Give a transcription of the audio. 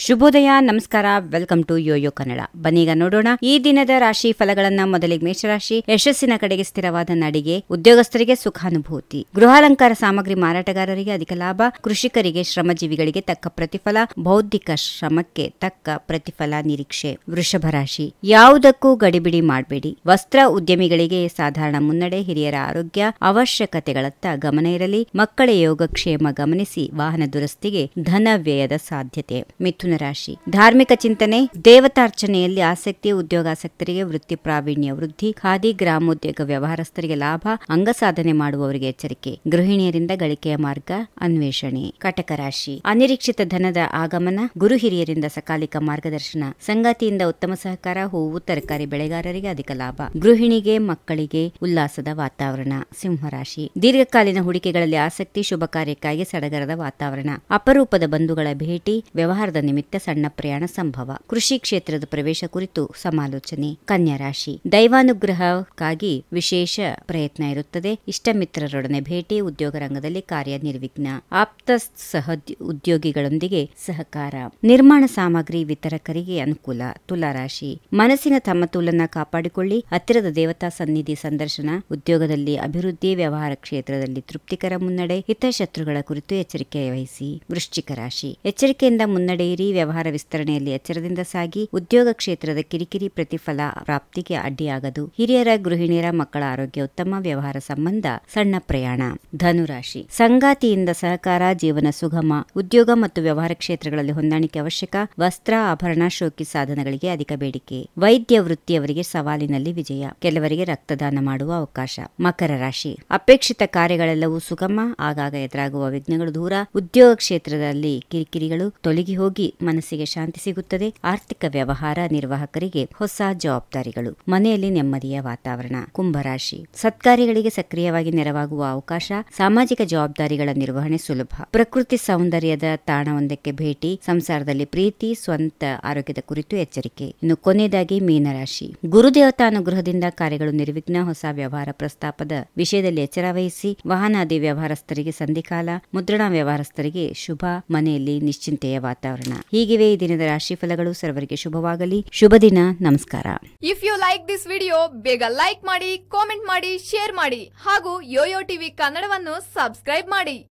ಶುಭೋದಯ, ನಮಸ್ಕಾರ. Welcome to Yoyo Kannada. ಬನ್ನೀಗ ನೋಡೋಣ ಈ ದಿನದ ರಾಶಿ ಫಲಗಳನ್ನ. ಮೊದಲಿಗೆ ಮೇಷರಾಶಿ. ಯಶಸ್ಸಿನ ಕಡೆಗೆ ಸ್ಥಿರವಾದ ನಡಿಗೆ, ಉದ್ಯೋಗಸ್ಥರಿಗೆ ಸುಖಾನುಭೂತಿ, ಗೃಹಾಲಂಕಾರ ಸಾಮಗ್ರಿ ಮಾರಾಟಗಾರರಿಗೆ ಅಧಿಕ ಲಾಭ, ಕೃಷಿಕರಿಗೆ ಶ್ರಮಜೀವಿಗಳಿಗೆ ತಕ್ಕ ಪ್ರತಿಫಲ, ಬೌದ್ಧಿಕ ಶ್ರಮಕ್ಕೆ ತಕ್ಕ ಪ್ರತಿಫಲ ನಿರೀಕ್ಷೆ. ವೃಷಭ ರಾಶಿ. ಯಾವುದಕ್ಕೂ ಗಡಿಬಿಡಿ ಮಾಡಬೇಡಿ. ವಸ್ತ್ರ ಉದ್ಯಮಿಗಳಿಗೆ ಸಾಧಾರಣ ಮುನ್ನಡೆ, ಹಿರಿಯರ ಆರೋಗ್ಯ ಅವಶ್ಯಕತೆಗಳತ್ತ ಗಮನ ಇರಲಿ, ಮಕ್ಕಳ ಯೋಗಕ್ಷೇಮ ಗಮನಿಸಿ, ವಾಹನ ದುರಸ್ತಿಗೆ ಧನ ವ್ಯಯದ ಸಾಧ್ಯತೆ. ಮಿಥುನ ರಾಶಿ. ಧಾರ್ಮಿಕ ಚಿಂತನೆ, ದೇವತಾರ್ಚನೆಯಲ್ಲಿ ಆಸಕ್ತಿ, ಉದ್ಯೋಗಾಸಕ್ತರಿಗೆ ವೃತ್ತಿ ಪ್ರಾವೀಣ್ಯ ವೃದ್ಧಿ, ಖಾದಿ ಗ್ರಾಮೋದ್ಯೋಗ ವ್ಯವಹಾರಸ್ಥರಿಗೆ ಲಾಭ, ಅಂಗಸಾಧನೆ ಮಾಡುವವರಿಗೆ ಎಚ್ಚರಿಕೆ, ಗೃಹಿಣಿಯರಿಂದ ಗಳಿಕೆಯ ಮಾರ್ಗ ಅನ್ವೇಷಣೆ. ಕಟಕ ರಾಶಿ. ಅನಿರೀಕ್ಷಿತ ಧನದ ಆಗಮನ, ಗುರು ಹಿರಿಯರಿಂದ ಸಕಾಲಿಕ ಮಾರ್ಗದರ್ಶನ, ಸಂಗಾತಿಯಿಂದ ಉತ್ತಮ ಸಹಕಾರ, ಹೂವು ತರಕಾರಿ ಬೆಳೆಗಾರರಿಗೆ ಅಧಿಕ ಲಾಭ, ಗೃಹಿಣಿಗೆ ಮಕ್ಕಳಿಗೆ ಉಲ್ಲಾಸದ ವಾತಾವರಣ. ಸಿಂಹರಾಶಿ. ದೀರ್ಘಕಾಲೀನ ಹೂಡಿಕೆಗಳಲ್ಲಿ ಆಸಕ್ತಿ, ಶುಭ ಕಾರ್ಯಕ್ಕಾಗಿ ಸಡಗರದ ವಾತಾವರಣ, ಅಪರೂಪದ ಬಂಧುಗಳ ಭೇಟಿ, ವ್ಯವಹಾರದ ನಿಮಿತ್ತ ಸಣ್ಣ ಪ್ರಯಾಣ ಸಂಭವ, ಕೃಷಿ ಕ್ಷೇತ್ರದ ಪ್ರವೇಶ ಕುರಿತು ಸಮಾಲೋಚನೆ. ಕನ್ಯಾ ರಾಶಿ. ದೈವಾನುಗ್ರಹಕ್ಕಾಗಿ ವಿಶೇಷ ಪ್ರಯತ್ನ ಇರುತ್ತದೆ, ಇಷ್ಟ ಮಿತ್ರರೊಡನೆ ಭೇಟಿ, ಉದ್ಯೋಗ ರಂಗದಲ್ಲಿ ಕಾರ್ಯ ನಿರ್ವಿಘ್ನ, ಆಪ್ತ ಸಹ ಉದ್ಯೋಗಿಗಳೊಂದಿಗೆ ಸಹಕಾರ, ನಿರ್ಮಾಣ ಸಾಮಗ್ರಿ ವಿತರಕರಿಗೆ ಅನುಕೂಲ. ತುಲಾ ರಾಶಿ. ಮನಸ್ಸಿನ ಸಮತೋಲನ ಕಾಪಾಡಿಕೊಳ್ಳಿ, ಹತ್ತಿರದ ದೇವತಾ ಸನ್ನಿಧಿ ಸಂದರ್ಶನ, ಉದ್ಯೋಗದಲ್ಲಿ ಅಭಿವೃದ್ಧಿ, ವ್ಯವಹಾರ ಕ್ಷೇತ್ರದಲ್ಲಿ ತೃಪ್ತಿಕರ ಮುನ್ನಡೆ, ಹಿತಶತ್ರುಗಳ ಕುರಿತು ಎಚ್ಚರಿಕೆ ವಹಿಸಿ. ವೃಶ್ಚಿಕ ರಾಶಿ. ಎಚ್ಚರಿಕೆಯಿಂದ ಮುನ್ನಡೆಯಿರಿ, ವ್ಯವಹಾರ ವಿಸ್ತರಣೆಯಲ್ಲಿ ಎಚ್ಚರದಿಂದ ಸಾಗಿ, ಉದ್ಯೋಗ ಕ್ಷೇತ್ರದ ಕಿರಿಕಿರಿ ಪ್ರತಿಫಲ ಪ್ರಾಪ್ತಿಗೆ ಅಡ್ಡಿಯಾಗದು, ಹಿರಿಯರ ಗೃಹಿಣಿಯರ ಮಕ್ಕಳ ಆರೋಗ್ಯ ಉತ್ತಮ, ವ್ಯವಹಾರ ಸಂಬಂಧ ಸಣ್ಣ ಪ್ರಯಾಣ. ಧನುರಾಶಿ. ಸಂಗಾತಿಯಿಂದ ಸಹಕಾರ, ಜೀವನ ಸುಗಮ, ಉದ್ಯೋಗ ಮತ್ತು ವ್ಯವಹಾರ ಕ್ಷೇತ್ರಗಳಲ್ಲಿ ಹೊಂದಾಣಿಕೆ ಅವಶ್ಯಕ, ವಸ್ತ್ರ ಆಭರಣ ಶೋಕಿ ಸಾಧನಗಳಿಗೆ ಅಧಿಕ ಬೇಡಿಕೆ, ವೈದ್ಯ ವೃತ್ತಿಯವರಿಗೆ ಸವಾಲಿನಲ್ಲಿ ವಿಜಯ, ಕೆಲವರಿಗೆ ರಕ್ತದಾನ ಮಾಡುವ ಅವಕಾಶ. ಮಕರ ರಾಶಿ. ಅಪೇಕ್ಷಿತ ಕಾರ್ಯಗಳೆಲ್ಲವೂ ಸುಗಮ, ಆಗಾಗ ಎದುರಾಗುವ ವಿಘ್ನಗಳು ದೂರ, ಉದ್ಯೋಗ ಕ್ಷೇತ್ರದಲ್ಲಿ ಕಿರಿಕಿರಿಗಳು ತೊಲಗಿ ಹೋಗಿ ಮನಸ್ಸಿಗೆ ಶಾಂತಿ ಸಿಗುತ್ತದೆ, ಆರ್ಥಿಕ ವ್ಯವಹಾರ ನಿರ್ವಾಹಕರಿಗೆ ಹೊಸ ಜವಾಬ್ದಾರಿಗಳು, ಮನೆಯಲ್ಲಿ ನೆಮ್ಮದಿಯ ವಾತಾವರಣ. ಕುಂಭರಾಶಿ. ಸತ್ಕಾರ್ಯಗಳಿಗೆ ಸಕ್ರಿಯವಾಗಿ ನೆರವಾಗುವ ಅವಕಾಶ, ಸಾಮಾಜಿಕ ಜವಾಬ್ದಾರಿಗಳ ನಿರ್ವಹಣೆ ಸುಲಭ, ಪ್ರಕೃತಿ ಸೌಂದರ್ಯದ ತಾಣವೊಂದಕ್ಕೆ ಭೇಟಿ, ಸಂಸಾರದಲ್ಲಿ ಪ್ರೀತಿ, ಸ್ವಂತ ಆರೋಗ್ಯದ ಕುರಿತು ಎಚ್ಚರಿಕೆ. ಇನ್ನು ಕೊನೆಯದಾಗಿ ಮೀನರಾಶಿ. ಗುರುದೇವತಾನುಗ್ರಹದಿಂದ ಕಾರ್ಯಗಳು ನಿರ್ವಿಘ್ನ, ಹೊಸ ವ್ಯವಹಾರ ಪ್ರಸ್ತಾಪದ ವಿಷಯದಲ್ಲಿ ಎಚ್ಚರ ವಹಿಸಿ, ವಾಹನಾದಿ ವ್ಯವಹಾರಸ್ಥರಿಗೆ ಸಂಧಿಕಾಲ, ಮುದ್ರಣ ವ್ಯವಹಾರಸ್ಥರಿಗೆ ಶುಭ, ಮನೆಯಲ್ಲಿ ನಿಶ್ಚಿಂತೆಯ ವಾತಾವರಣ. ಹೀಗಿವೆ ಈ ದಿನದ ರಾಶಿ ಫಲಗಳು. ಸರ್ವರಿಗೆ ಶುಭವಾಗಲಿ. ಶುಭ ದಿನ. ನಮಸ್ಕಾರ. If you like this video, ಬೇಗ ಲೈಕ್ ಮಾಡಿ, ಕಾಮೆಂಟ್ ಮಾಡಿ, ಶೇರ್ ಮಾಡಿ ಹಾಗೂ ಯೋಯೋ ಟಿವಿ ಕನ್ನಡವನ್ನು ಸಬ್ಸ್ಕ್ರೈಬ್ ಮಾಡಿ.